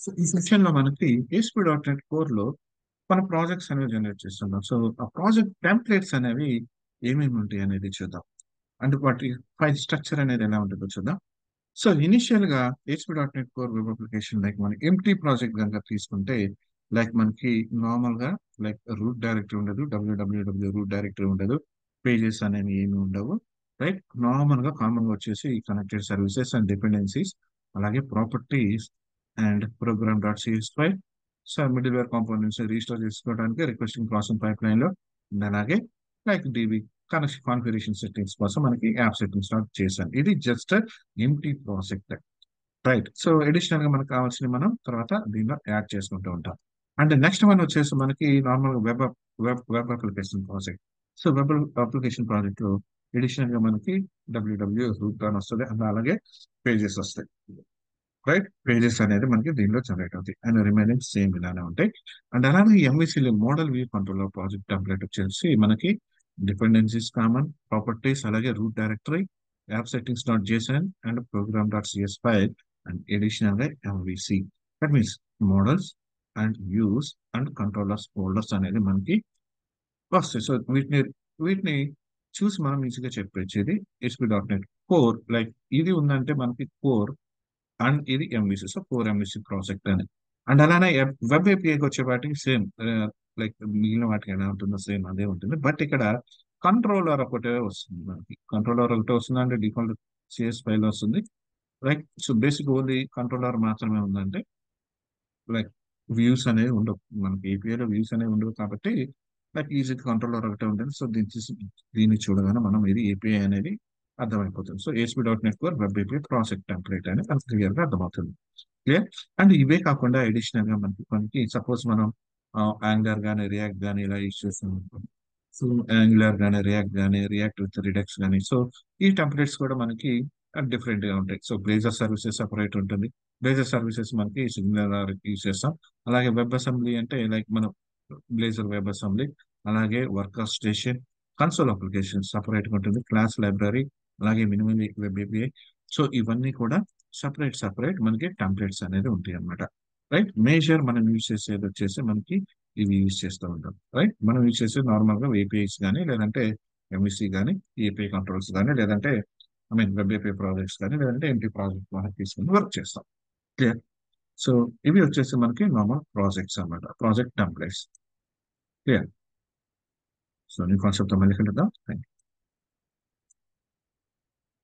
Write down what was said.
So ఈ section లో మనకి ASP.NET కోర్ లో మన ప్రాజెక్ట్స్ అనేవి జనరేట్ చేస్తున్నాం. సో ఆ ప్రాజెక్ట్ టెంప్లెట్స్ అనేవి ఏమేమి ఉంటాయి అనేది చూద్దాం. అంటే వాటి ఫైల్ స్ట్రక్చర్ అనేది ఎలా ఉంటుందో చూద్దాం. సో ఇనిషియల్ గా ASP.NET core web application like మన ఎంటీ ప్రాజెక్ట్ కనుక తీసుకుంటే లైక్ మనకి నార్మల్ గా లైక్ రూట్ డైరెక్టరీ ఉండదు, డబ్ల్యూడబ్ల్యూడబ్ల్యూ రూట్ డైరెక్టరీ ఉండదు, పేజెస్ అనేవి ఏమి ఉండవు. రైట్, నార్మల్ గా కామన్ గా వచ్చేసి కనెక్టెడ్ సర్వీసెస్ అండ్ డిపెండెన్సీస్, అలాగే properties and program dot CS file. So middleware components restore చేసుకోవడానికి రిక్వెస్టింగ్ ప్రాసెస్ పైప్ లైన్ లో, and అలాగే like DB connection configuration settings కోసం మనకి యాప్ సెట్టింగ్స్ స్టార్ట్ చేశాను. ఇది just empty project. Right, so additional గా మనకు కావాల్సిన మనం తర్వాత దీనిలో యాడ్ చేసుకుంటూ ఉంటాం. అండ్ నెక్స్ట్ వన్ వచ్చేసి మనకి normal web web application project. So web application project లో అడిషనల్ గా మనకి డబ్ల్యూడబ్ల్యూ రూట్ అని వస్తుంది, అండ్ అలాగే పేజెస్ వస్తాయి. రైట్, పేజెస్ అనేది మనకి దీనిలో జనరేట్ అవుతాయి అండ్ రిమైనింగ్ సేమ్ ఇలానే ఉంటాయి. అండ్ అలాగే ఎంవిసిలో model view control project template వచ్చేసి మనకి డిపెండెన్సీస్ కామన్, ప్రాపర్టీస్, అలాగే root directory, app settings dot JSON and program dot CS file, and additional గా MVC. That means models and views and controllers folders అనేది మనకి వస్తాయి. So వీటిని చూసి మనం ఈజీగా చెప్పొచ్చేది ASP.NET కోర్. లైక్ ఇది ఉందంటే మనకి కోర్ అండ్ ఇది MVC, so core MVC project అని. అండ్ అలానే వెబ్ ఏపీఐకి వచ్చే వాటికి సేమ్ లైక్ మిగిలిన వాటికి ఎలా ఉంటుందో సేమ్ అదే ఉంటుంది. బట్ ఇక్కడ కంట్రోలర్ ఒకటే వస్తుంది, మనకి కంట్రోలర్ ఒకటే వస్తుంది అంటే డిఫాల్ట్ సిఎస్ ఫైల్ వస్తుంది. Like so basic only controller మాత్రమే ఉందంటే లైక్ వ్యూస్ అనేవి ఉండవు, మనకి ఏపీఐలో వ్యూస్ అనేవి ఉండవు కాబట్టి లైక్ ఈజీ కంట్రోలర్ ఒకటే ఉంటుంది. సో దీన్ని చూడగానే మనం ఇది ఏపీఐ అనేది అర్థమైపోతుంది. So ASP.NET core web API project template అని మనకు క్లియర్ గా అర్థమవుతుంది. క్లియర్. అండ్ ఇవే కాకుండా అడిషనల్ గా మనకి సపోజ్ మనం యాంగులర్ గానీ రియాక్ట్ గానీ ఇలా యూజ్ చేస్తున్నాం. సో యాంగులర్ గానీ రియాక్ట్ గానీ రియాక్ట్ విత్ రిడక్స్ కానీ, సో ఈ టెంప్లెట్స్ కూడా మనకి డిఫరెంట్ గా ఉంటాయి. సో బ్లేజర్ సర్వీసెస్ సపరేట్ ఉంటుంది. బ్లేజర్ సర్వీసెస్ మనకి సిగ్నల్ యూజ్ చేస్తాం. అలాగే వెబ్ అసెంబ్లీ అంటే లైక్ మనం బ్లేజర్ వెబ్ అసెంబ్లీ, అలాగే worker station, console application separate గా ఉంటుంది, క్లాస్ లైబ్రరీ, అలాగే మినిమల్ వెబ్ ఏపీఐ. సో ఇవన్నీ కూడా సపరేట్ మనకి టెంప్లెట్స్ అనేది ఉంటాయి అన్నమాట. రైట్, మేజర్ మనం యూజ్ చేసేది వచ్చేసి మనకి ఇవి యూజ్ చేస్తూ ఉంటాం. రైట్, మనం యూజ్ చేసే నార్మల్ గా ఏపీఐస్ కానీ, లేదంటే ఎంఈసి కానీ, ఏపీఐ కంట్రోల్స్ కానీ, లేదంటే I mean web API projects కానీ, లేదంటే ఎంటీ ప్రాజెక్ట్ మనకి తీసుకుని వర్క్ చేస్తాం. క్లియర్. సో ఇవి వచ్చేసి మనకి నార్మల్ ప్రాజెక్ట్స్ అన్నమాట, ప్రాజెక్ట్ టెంప్లెట్స్. క్లియర్. సో నీ కాన్సెప్ట్ మళ్ళీ కలుద్దాం. Thank you.